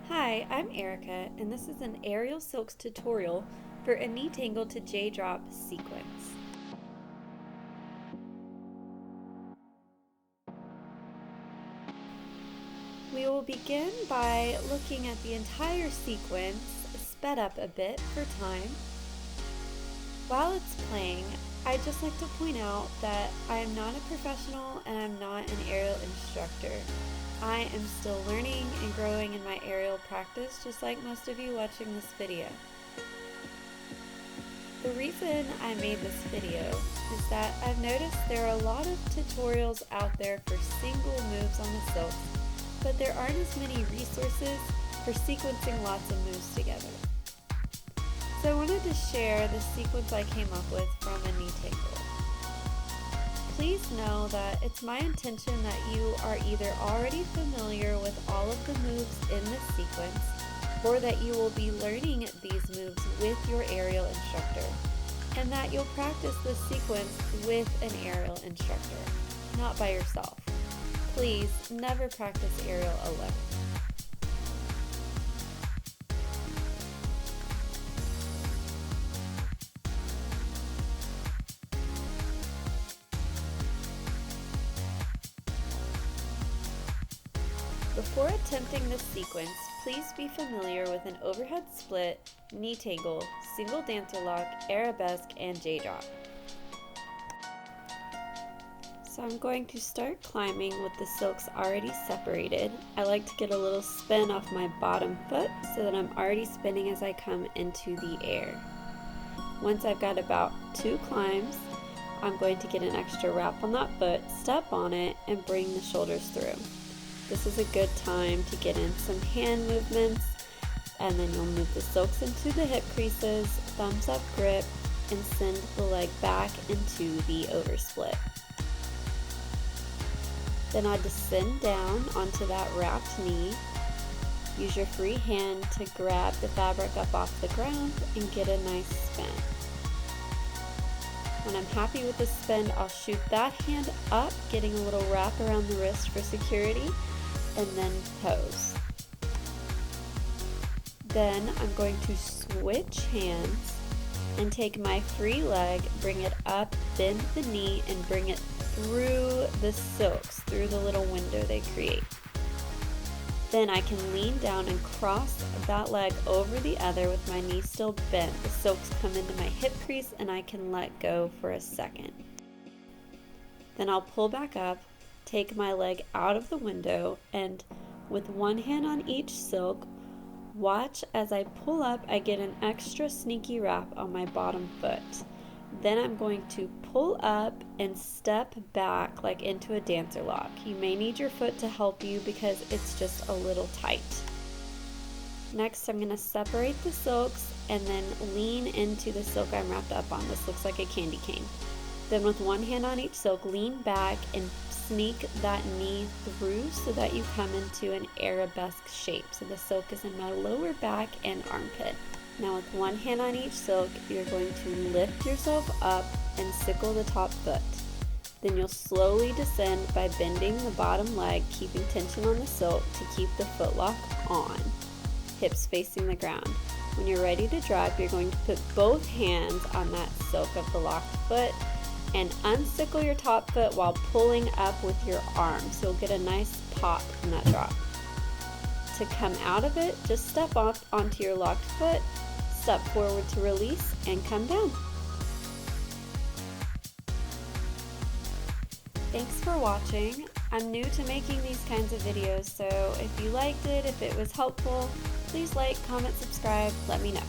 Hi, I'm Erica, and this is an aerial silks tutorial for a knee tangle to J-drop sequence. We will begin by looking at the entire sequence, sped up a bit for time. While it's playing, I'd just like to point out that I am not a professional and I'm not an aerial instructor. I am still learning and growing in my aerial practice, just like most of you watching this video. The reason I made this video is that I've noticed there are a lot of tutorials out there for single moves on the silks, but there aren't as many resources for sequencing lots of moves together. So I wanted to share the sequence I came up with from a knee tangle. Please know that it's my intention that you are either already familiar with all of the moves in this sequence, or that you will be learning these moves with your aerial instructor, and that you'll practice this sequence with an aerial instructor, not by yourself. Please never practice aerial alone. Before attempting this sequence, please be familiar with an overhead split, knee tangle, single dancer lock, arabesque, and J-drop. So I'm going to start climbing with the silks already separated. I like to get a little spin off my bottom foot so that I'm already spinning as I come into the air. Once I've got about 2 climbs, I'm going to get an extra wrap on that foot, step on it, and bring the shoulders through. This is a good time to get in some hand movements, and then you'll move the silks into the hip creases, thumbs up grip, and send the leg back into the oversplit. Then I'll descend down onto that wrapped knee. Use your free hand to grab the fabric up off the ground and get a nice spin. When I'm happy with the spin, I'll shoot that hand up, getting a little wrap around the wrist for security, and then pose. Then I'm going to switch hands and take my free leg, bring it up, bend the knee, and bring it through the silks, through the little window they create. Then I can lean down and cross that leg over the other with my knee still bent. The silks come into my hip crease and I can let go for a second. Then I'll pull back up, take my leg out of the window, and with one hand on each silk, watch as I pull up. I get an extra sneaky wrap on my bottom foot. Then I'm going to pull up and step back like into a dancer lock. You may need your foot to help you because it's just a little tight. Next, I'm going to separate the silks and then lean into the silk I'm wrapped up on. This looks like a candy cane. Then with one hand on each silk, lean back and sneak that knee through so that you come into an arabesque shape. So the silk is in my lower back and armpit. Now with one hand on each silk, you're going to lift yourself up and sickle the top foot. Then you'll slowly descend by bending the bottom leg, keeping tension on the silk to keep the foot lock on, hips facing the ground. When you're ready to drop, you're going to put both hands on that silk of the locked foot and unsickle your top foot while pulling up with your arm, so you'll get a nice pop in that drop. To come out of it, just step off onto your locked foot, step forward to release, and come down. Thanks for watching. I'm new to making these kinds of videos, so if you liked it, if it was helpful, please like, comment, subscribe, let me know.